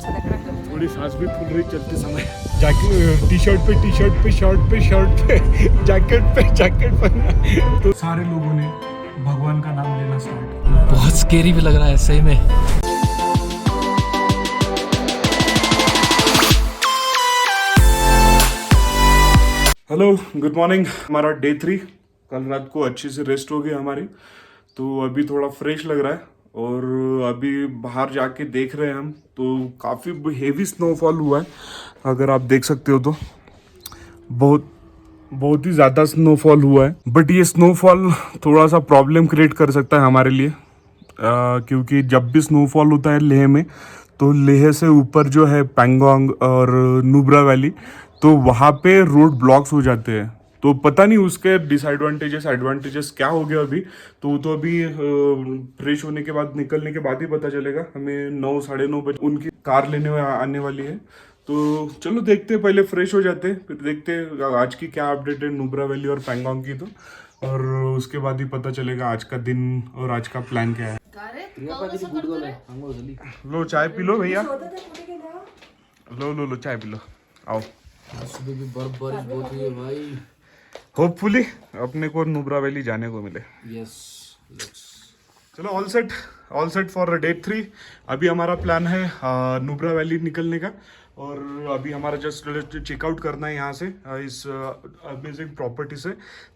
अच्छा लग रहा है। थोड़ी सांस भी फूल रही चलते समय। जैकेट टी शर्ट पे शर्ट पे जैकेट पहना। तो सारे लोगों ने भगवान का नाम लेना स्टार्ट। बहुत स्केरी भी लग रहा है सही में। Hello good morning. हमारा डे 3 कल रात को अच्छी से रेस्ट हो गई हमारी, तो अभी थोड़ा फ्रेश लग रहा है। और अभी बाहर जाके देख रहे हैं हम, तो काफ़ी हेवी स्नोफॉल हुआ है। अगर आप देख सकते हो तो बहुत ही ज़्यादा स्नोफॉल हुआ है। बट ये स्नोफॉल थोड़ा सा प्रॉब्लम क्रिएट कर सकता है हमारे लिए, क्योंकि जब भी स्नोफॉल होता है लेह में, तो लेह से ऊपर जो है पैंगोंग और नुब्रा वैली, तो वहाँ पे रोड ब्लॉक्स हो जाते हैं। तो पता नहीं उसके डिसएडवांटेजेस एडवांटेजेस क्या हो गया अभी। तो अभी फ्रेश होने के बाद, निकलने के बाद ही पता चलेगा हमें। 9 साढ़े 9 बजे उनकी कार लेने आने वाली है। तो चलो देखते हैं, पहले फ्रेश हो जाते हैं, फिर देखते हैं आज की क्या अपडेट है नुब्रा वैली और पैंगोंग की। तो और उसके बाद ही पता चलेगा आज का दिन और आज का प्लान क्या है। लो चाय पी लो भैया, लो चाय पी लो, आओ। सुबह भी बर्फ बारिश बहुत हुई है भाई। होपफुली अपने को नुब्रा वैली जाने को मिले। यस चलो ऑल सेट फॉर डे 3। अभी हमारा प्लान है नुब्रा वैली निकलने का, और अभी हमारा जस्ट चेकआउट करना है यहाँ से, इस अमेजिंग प्रॉपर्टी से।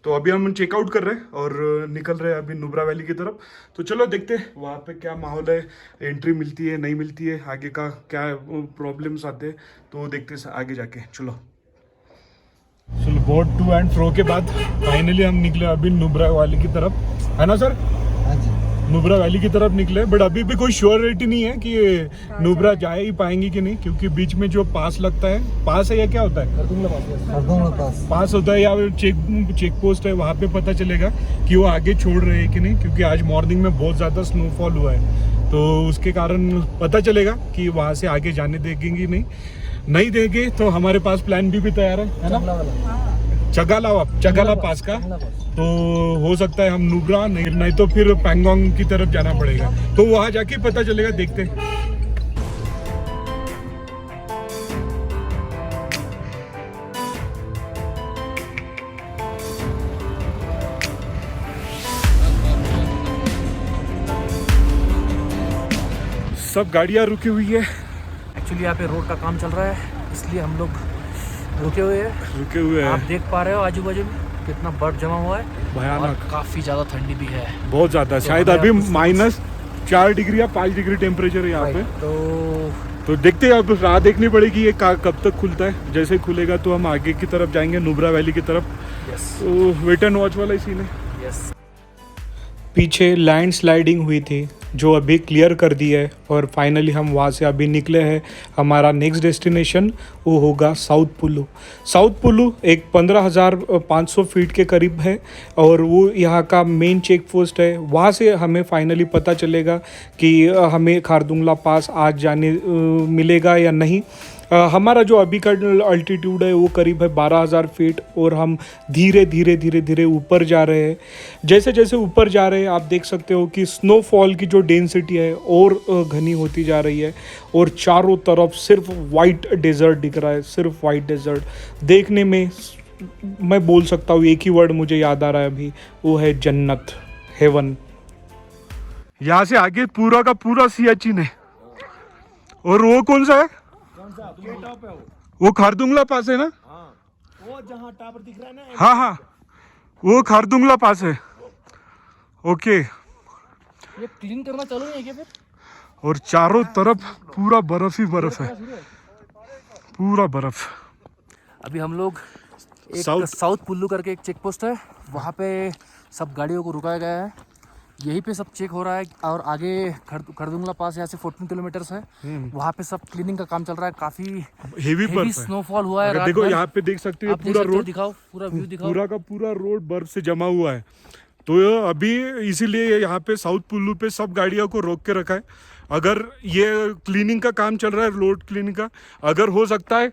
तो अभी हम चेकआउट कर रहे हैं और निकल रहे हैं अभी नुब्रा वैली की तरफ। तो चलो देखते हैं वहाँ पे क्या माहौल है, एंट्री मिलती है नहीं मिलती है, आगे का क्या प्रॉब्लम्स आते हैं, तो देखते हैं आगे जाके। चलो बोट टू एंड फ्रो के बाद फाइनली हम निकले अभी नुब्रा वैली की तरफ, है ना सर? नुब्रा वैली की तरफ निकले, बट अभी भी कोई श्योरिटी नहीं है कि नुब्रा जा ही पाएंगे कि नहीं, क्योंकि बीच में जो पास लगता है, पास है या क्या होता है, पास होता है या चेक पोस्ट है, वहाँ पे पता चलेगा कि वो आगे छोड़ रहे हैं कि नहीं। क्योंकि आज मॉर्निंग में बहुत ज़्यादा स्नोफॉल हुआ है, तो उसके कारण पता चलेगा कि वहाँ से आगे जाने देंगे नहीं देंगे। तो हमारे पास प्लान भी तैयार है ना, चगाला पास का। तो हो सकता है हम नुब्रा नहीं तो फिर पैंगोंग की तरफ जाना पड़ेगा, तो वहां जाके पता चलेगा, देखते हैं। सब गाड़ियां रुकी हुई है। एक्चुअली यहाँ पे रोड का काम चल रहा है, इसलिए हम लोग रुके हुए हैं। आप देख पा रहे हो आजू बाजू में कितना बर्फ जमा हुआ है, भयानक। काफी ज्यादा ठंडी भी है, बहुत ज्यादा। तो शायद अभी -4 डिग्री या 5 डिग्री टेम्परेचर है यहाँ पे। तो देखते हैं, अब राह देखनी पड़ेगी ये कब तक खुलता है। जैसे खुलेगा तो हम आगे की तरफ जाएंगे, नुब्रा वैली की तरफ। तो वेट एंड वॉच वाला ही सीन है। पीछे लैंड स्लाइडिंग हुई थी, जो अभी क्लियर कर दी है, और फाइनली हम वहाँ से अभी निकले हैं। हमारा नेक्स्ट डेस्टिनेशन वो होगा साउथ पुलू एक 15,500 फीट के करीब है, और वो यहाँ का मेन चेक पोस्ट है। वहाँ से हमें फाइनली पता चलेगा कि हमें खारदुंगला पास आज जाने मिलेगा या नहीं। हमारा जो अभी का अल्टीट्यूड है वो करीब है 12,000 फीट, और हम धीरे ऊपर जा रहे हैं। जैसे जैसे ऊपर जा रहे हैं आप देख सकते हो कि स्नोफॉल की जो डेंसिटी है और घनी होती जा रही है, और चारों तरफ सिर्फ वाइट डेजर्ट दिख रहा है, सिर्फ वाइट डेजर्ट। देखने में मैं बोल सकता हूँ एक ही वर्ड मुझे याद आ रहा है अभी, वो है जन्नत, हेवन। यहाँ से आगे पूरा का पूरा सियाचिन है। और वो कौन सा है? वो खारदुंगला पास है ना? वो जहाँ टावर दिख रहा है ना, हाँ, वो खारदुंगला पास है। ओके, ये क्लीन करना चालू नहीं है क्या फिर? और चारों तरफ पूरा बर्फ ही बर्फ है, पूरा बर्फ। अभी हम लोग साउथ पुल्लू करके एक चेक पोस्ट है, वहाँ पे सब गाड़ियों को रुकाया गया है। यहीं पे सब चेक हो रहा है, और आगे खरदुंगला पास यहाँ से 14 किलोमीटर्स है, वहाँ पे सब क्लीनिंग का काम चल रहा है। काफी हेवी स्नोफॉल हुआ है। देखो यहाँ पे देख सकते हो पूरा रोड दिखाओ, पूरा व्यू दिखाओ, पूरा का पूरा रोड बर्फ से जमा हुआ है। तो अभी इसीलिए यहाँ पे साउथ पुल्लू पे सब गाड़ियों को रोक के रखा है। अगर ये क्लीनिंग का काम चल रहा है, रोड क्लीनिंग का, अगर हो सकता है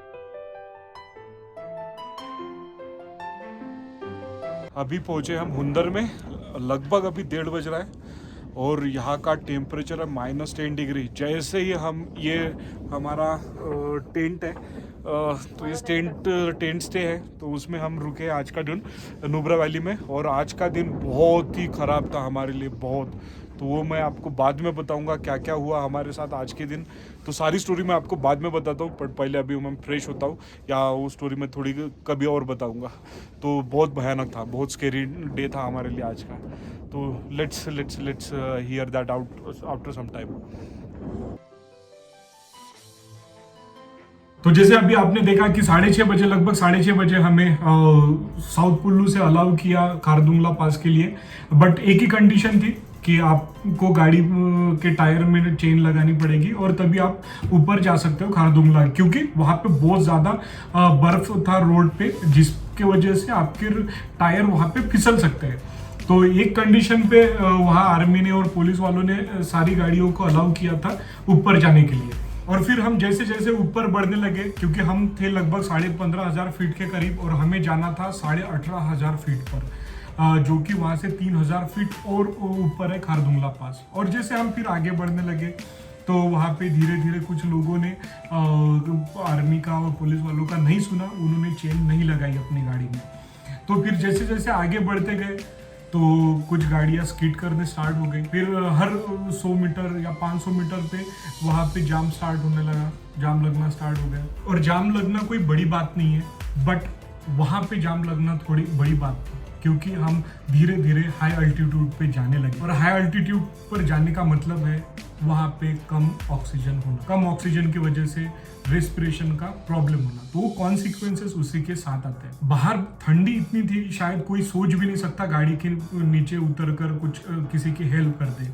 अभी पहुँचे हम हुंदर में, लगभग अभी 1:30 बज रहा है और यहाँ का टेम्परेचर है -10 डिग्री। जैसे ही हम ये हमारा टेंट है, तो इस टेंट स्टे है, तो उसमें हम रुके आज का दिन नुब्रा वैली में। और आज का दिन बहुत ही ख़राब था हमारे लिए, बहुत। तो वो मैं आपको बाद में बताऊंगा क्या क्या हुआ हमारे साथ आज के दिन। तो सारी स्टोरी मैं आपको बाद में बताता हूँ, बट पहले अभी मैं फ्रेश होता हूँ, या वो स्टोरी मैं थोड़ी कभी और बताऊंगा। तो बहुत भयानक था, बहुत स्केरी डे था हमारे लिए आज का। तो let's hear that out after some time. तो जैसे अभी आपने देखा कि 6:30 बजे, लगभग 6:30 बजे हमें साउथ कुल्लू से अलाउ किया खारदुंगला पास के लिए। बट एक ही कंडीशन थी कि आपको गाड़ी के टायर में चेन लगानी पड़ेगी और तभी आप ऊपर जा सकते हो खारदुंगला, क्योंकि वहाँ पे बहुत ज़्यादा बर्फ था रोड पे, जिसके वजह से आपके टायर वहाँ पे फिसल सकते हैं। तो एक कंडीशन पे वहाँ आर्मी ने और पुलिस वालों ने सारी गाड़ियों को अलाउ किया था ऊपर जाने के लिए। और फिर हम जैसे जैसे ऊपर बढ़ने लगे, क्योंकि हम थे लगभग 15,500 फीट के करीब और हमें जाना था 18,500 फीट पर, जो कि वहाँ से 3,000 फीट और ऊपर है खारदुंगला पास। और जैसे हम फिर आगे बढ़ने लगे तो वहाँ पे धीरे धीरे कुछ लोगों ने आर्मी का और पुलिस वालों का नहीं सुना, उन्होंने चेन नहीं लगाई अपनी गाड़ी में। तो फिर जैसे जैसे आगे बढ़ते गए तो कुछ गाड़ियाँ स्किड करने स्टार्ट हो गई। फिर हर 100 मीटर या 500 मीटर पे वहाँ पे जाम स्टार्ट होने लगा, जाम लगना स्टार्ट हो गया। और जाम लगना कोई बड़ी बात नहीं है, बट वहाँ पे जाम लगना थोड़ी बड़ी बात थी, क्योंकि हम धीरे धीरे हाई अल्टीट्यूड पे जाने लगे। और हाई अल्टीट्यूड पर जाने का मतलब है वहाँ पे कम ऑक्सीजन होना, कम ऑक्सीजन की वजह से रेस्पिरेशन का प्रॉब्लम होना। तो कॉन्सिक्वेंसेस उसी के साथ आते हैं। बाहर ठंडी इतनी थी, शायद कोई सोच भी नहीं सकता गाड़ी के नीचे उतर कर कुछ किसी की हेल्प कर दे।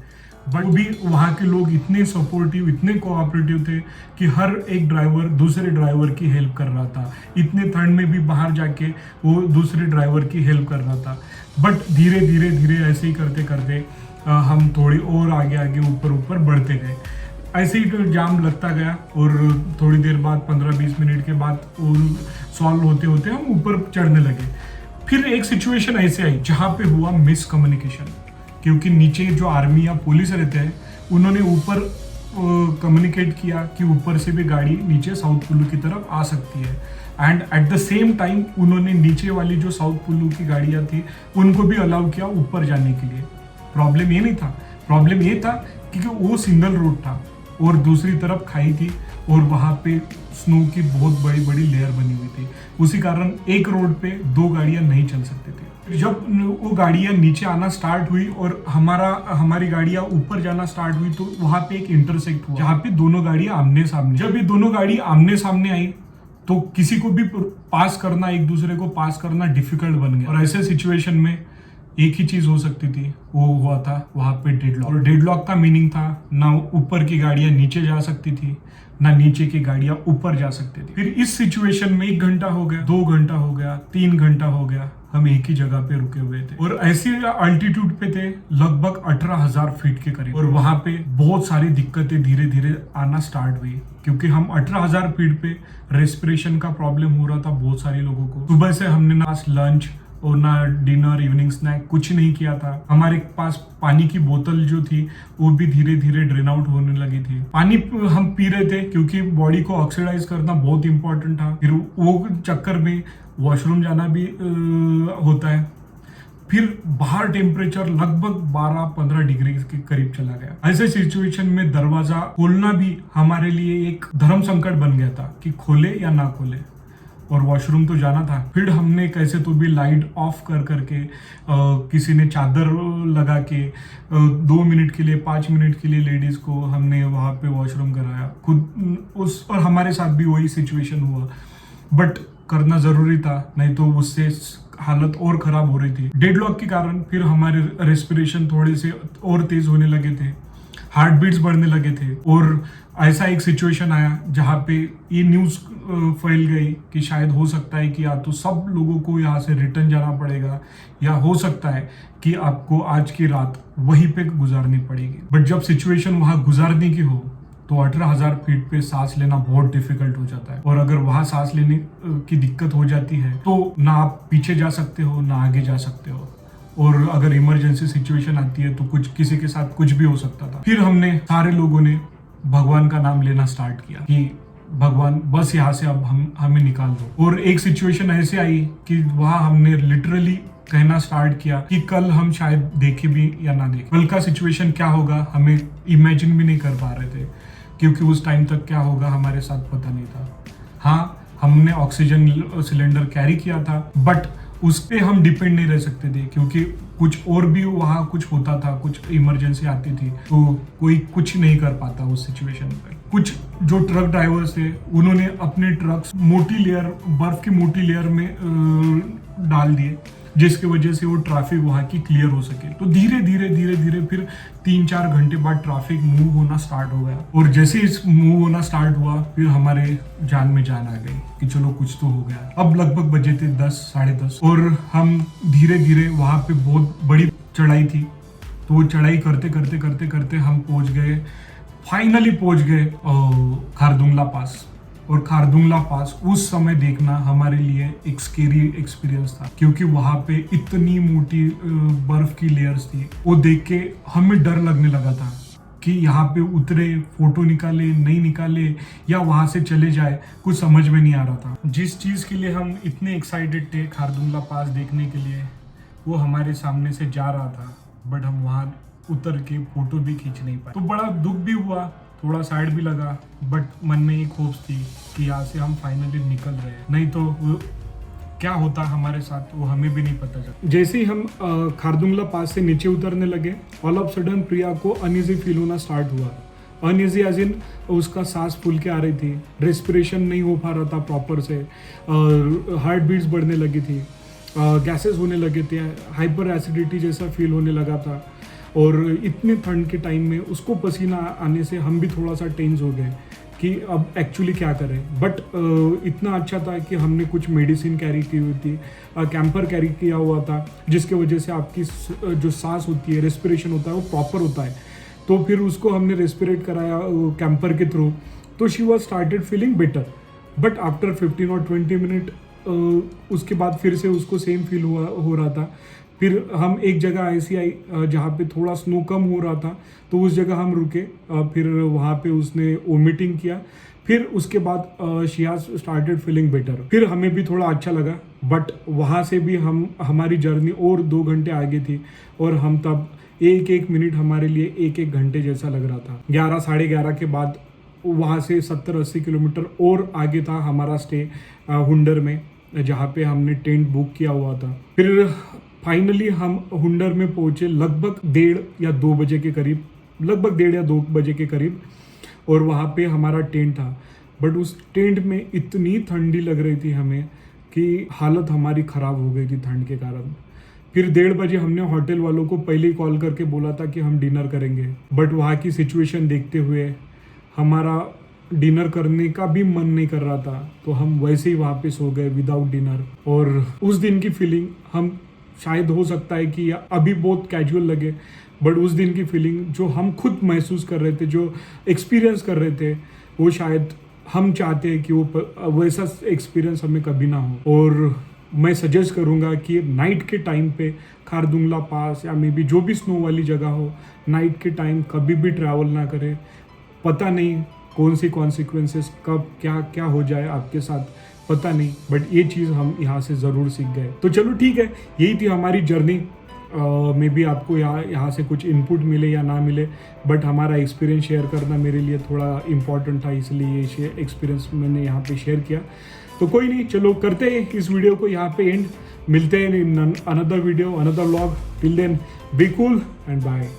बट भी वहाँ के लोग इतने सपोर्टिव, इतने कोऑपरेटिव थे कि हर एक ड्राइवर दूसरे ड्राइवर की हेल्प कर रहा था। इतने ठंड में भी बाहर जाके वो दूसरे ड्राइवर की हेल्प कर रहा था। बट धीरे धीरे धीरे ऐसे ही करते करते हम थोड़ी और आगे आगे ऊपर बढ़ते गए। ऐसे ही तो जाम लगता गया और थोड़ी देर बाद 15-20 मिनट के बाद सॉल्व होते होते हम ऊपर चढ़ने लगे। फिर एक सिचुएशन ऐसे आई जहाँ पे हुआ मिसकम्युनिकेशन, क्योंकि नीचे जो आर्मी या पुलिस रहते हैं उन्होंने ऊपर कम्युनिकेट किया कि ऊपर से भी गाड़ी नीचे साउथ कुल्लू की तरफ आ सकती है। And at the same time उन्होंने नीचे वाली जो साउथ कुल्लू की गाड़ियाँ थी उनको भी अलाउ किया ऊपर जाने के लिए। प्रॉब्लम ये नहीं था, प्रॉब्लम ये था क्योंकि वो सिंगल रोड था और दूसरी तरफ खाई थी और वहाँ पे स्नो की बहुत बड़ी बड़ी लेयर बनी हुई थी। उसी कारण एक रोड पे 2 गाड़ियाँ नहीं चल सकती थी। जब वो गाड़ियाँ नीचे आना स्टार्ट हुई और हमारी गाड़ियाँ ऊपर जाना स्टार्ट हुई तो वहाँ पे एक इंटरसेक्ट हुआ जहाँ पे दोनों गाड़ियाँ आमने सामने। जब ये दोनों गाड़ी आमने सामने आई तो किसी को भी पास करना, एक दूसरे को पास करना डिफिकल्ट बन गया। और ऐसे सिचुएशन में एक ही चीज हो सकती थी, वो हुआ था वहाँ पे डेडलॉक। और डेडलॉक का मीनिंग था ना ऊपर की गाड़ियाँ नीचे जा सकती थी, ना नीचे की गाड़ियाँ ऊपर जा सकती थी। फिर इस सिचुएशन में 1 घंटा हो गया, 2 घंटा हो गया, 3 घंटा हो गया, हम एक ही जगह पे रुके हुए थे और ऐसी अल्टीट्यूड पे थे लगभग 18,000 फीट के करीब। और वहाँ पे बहुत सारी दिक्कतें धीरे धीरे आना स्टार्ट हुई, क्योंकि हम 18,000 फीट पे रेस्पिरेशन का प्रॉब्लम हो रहा था बहुत सारे लोगों को। सुबह से हमने ना लंच और ना डिनर, इवनिंग स्नैक कुछ नहीं किया था। हमारे पास पानी की बोतल जो थी वो भी धीरे धीरे ड्रेन आउट होने लगी थी। पानी हम पी रहे थे क्योंकि बॉडी को ऑक्सीडाइज करना बहुत इंपॉर्टेंट था। फिर वो चक्कर में वॉशरूम जाना भी होता है। फिर बाहर टेम्परेचर लगभग 12-15 डिग्री के करीब चला गया। ऐसे सिचुएशन में दरवाजा खोलना भी हमारे लिए एक धर्म संकट बन गया था कि खोले या ना खोले, और वॉशरूम तो जाना था। फिर हमने कैसे तो भी लाइट ऑफ कर करके किसी ने चादर लगा के 2 मिनट के लिए, 5 मिनट के लिए लेडीज को हमने वहाँ पे वॉशरूम कराया खुद और हमारे साथ भी वही सिचुएशन हुआ। बट करना जरूरी था, नहीं तो उससे हालत और खराब हो रही थी। डेडलॉक के कारण फिर हमारे रेस्पिरेशन थोड़े से और तेज होने लगे थे, हार्ट बीट्स बढ़ने लगे थे। और ऐसा एक सिचुएशन आया जहाँ पे ये न्यूज़ फैल गई कि शायद हो सकता है कि या तो सब लोगों को यहाँ से रिटर्न जाना पड़ेगा, या हो सकता है कि आपको आज की रात वहीं पे गुजारनी पड़ेगी। बट जब सिचुएशन वहाँ गुजारने की हो तो 18,000 फीट पे सांस लेना बहुत डिफिकल्ट हो जाता है। और अगर वहाँ सांस लेने की दिक्कत हो जाती है तो ना आप पीछे जा सकते हो ना आगे जा सकते हो, और अगर इमरजेंसी सिचुएशन आती है तो कुछ किसी के साथ कुछ भी हो सकता था। फिर हमने सारे लोगों ने भगवान का नाम लेना स्टार्ट किया कि भगवान बस यहाँ से अब हमें निकाल दो। और एक सिचुएशन ऐसे आई कि वहाँ हमने लिटरली कहना स्टार्ट किया कि कल हम शायद देखे भी या ना देखे, कल का सिचुएशन क्या होगा हमें इमेजिन भी नहीं कर पा रहे थे, क्योंकि उस टाइम तक क्या होगा हमारे साथ पता नहीं था। हाँ, हमने ऑक्सीजन सिलेंडर कैरी किया था, बट उस पे हम डिपेंड नहीं रह सकते थे, क्योंकि कुछ और भी वहाँ कुछ होता था, कुछ इमरजेंसी आती थी तो कोई कुछ नहीं कर पाता उस सिचुएशन पे। कुछ जो ट्रक ड्राइवर्स थे उन्होंने अपने ट्रक्स मोटी लेयर, बर्फ की मोटी लेयर में डाल दिए, जिसकी वजह से वो ट्रैफिक वहाँ की क्लियर हो सके। तो धीरे धीरे फिर 3-4 घंटे बाद ट्रैफिक मूव होना स्टार्ट हो गया, और जैसे ही मूव होना स्टार्ट हुआ फिर हमारे जान में जान आ गई कि चलो कुछ तो हो गया। अब लगभग बजे थे 10, 10:30, और हम धीरे धीरे वहाँ पे बहुत बड़ी चढ़ाई थी, तो वो चढ़ाई करते हम पहुँच गए, फाइनली पहुँच गए खारदुंगला पास। और खारदुंगला पास उस समय देखना हमारे लिए एक स्केरी एक्सपीरियंस था, क्योंकि वहाँ पे इतनी मोटी बर्फ की लेयर्स थी। वो देख के हमें डर लगने लगा था कि यहाँ पे उतरे, फोटो निकाले नहीं निकाले, या वहाँ से चले जाए, कुछ समझ में नहीं आ रहा था। जिस चीज़ के लिए हम इतने एक्साइटेड थे खारदुंगला पास देखने के लिए, वो हमारे सामने से जा रहा था, बट हम वहाँ उतर के फोटो भी खींच नहीं पाए। तो बड़ा दुख भी हुआ, थोड़ा सैड भी लगा, बट मन में एक होप्स थी कि यहाँ से हम फाइनली निकल रहे हैं, नहीं तो क्या होता हमारे साथ वो हमें भी नहीं पता चला। जैसे ही हम खारदुंगला पास से नीचे उतरने लगे, ऑल ऑफ सडन प्रिया को अनईजी फील होना स्टार्ट हुआ। अनईजी एज इन उसका सांस फूल के आ रही थी, रेस्पिरेशन नहीं हो पा रहा था प्रॉपर से, हार्ट बीट्स बढ़ने लगी थी, गैसेस होने लगे थे, हाइपर एसिडिटी जैसा फील होने लगा था। और इतने ठंड के टाइम में उसको पसीना आने से हम भी थोड़ा सा टेंस हो गए कि अब एक्चुअली क्या करें। बट इतना अच्छा था कि हमने कुछ मेडिसिन कैरी की हुई थी, कैंपर कैरी किया हुआ था, जिसके वजह से आपकी जो सांस होती है, रेस्पिरेशन होता है, वो प्रॉपर होता है। तो फिर उसको हमने रेस्पिरेट कराया कैंपर के थ्रू, तो she was started feeling better. But after 15 और 20 मिनट उसके बाद फिर से उसको सेम फील हो रहा था। फिर हम एक जगह ऐसी आई जहाँ पे थोड़ा स्नो कम हो रहा था, तो उस जगह हम रुके, फिर वहाँ पे उसने वोमिटिंग किया। फिर उसके बाद she has started feeling better, फिर हमें भी थोड़ा अच्छा लगा। बट वहाँ से भी हमारी जर्नी और 2 घंटे आगे थी, और हम तब एक मिनट हमारे लिए एक घंटे जैसा लग रहा था। 11, 11:30 के बाद वहाँ से 70-80 किलोमीटर और आगे था हमारा स्टे हुंडर में, जहाँ पे हमने टेंट बुक किया हुआ था। फिर फाइनली हम हुंडर में पहुंचे लगभग 1:30 या 2 बजे के करीब, लगभग 1:30 या 2 बजे के करीब, और वहाँ पे हमारा टेंट था। बट उस टेंट में इतनी ठंडी लग रही थी हमें कि हालत हमारी ख़राब हो गई थी ठंड के कारण। फिर 1:30 बजे हमने होटल वालों को पहले ही कॉल करके बोला था कि हम डिनर करेंगे, बट वहाँ की सिचुएशन देखते हुए हमारा डिनर करने का भी मन नहीं कर रहा था, तो हम वैसे ही वहाँ पे सो गए विदाउट डिनर। और उस दिन की फीलिंग हम शायद हो सकता है कि अभी बहुत कैजुअल लगे, बट उस दिन की फीलिंग जो हम खुद महसूस कर रहे थे, जो एक्सपीरियंस कर रहे थे, वो शायद हम चाहते हैं कि वो वैसा एक्सपीरियंस हमें कभी ना हो। और मैं सजेस्ट करूँगा कि नाइट के टाइम पे खारदुंगला पास या मे बी जो भी स्नो वाली जगह हो, नाइट के टाइम कभी भी ट्रैवल ना करें। पता नहीं कौन सी कॉन्सिक्वेंसेस कब क्या हो जाए आपके साथ, पता नहीं, बट ये चीज़ हम यहाँ से ज़रूर सीख गए। तो चलो ठीक है, यही थी हमारी जर्नी। मे बी आपको यहाँ से कुछ इनपुट मिले या ना मिले, बट हमारा एक्सपीरियंस शेयर करना मेरे लिए थोड़ा इम्पॉर्टेंट था, इसलिए ये एक्सपीरियंस मैंने यहाँ पे शेयर किया। तो कोई नहीं, चलो करते हैं इस वीडियो को यहाँ पे एंड। मिलते हैं in another video, another vlog. Till then be cool and bye.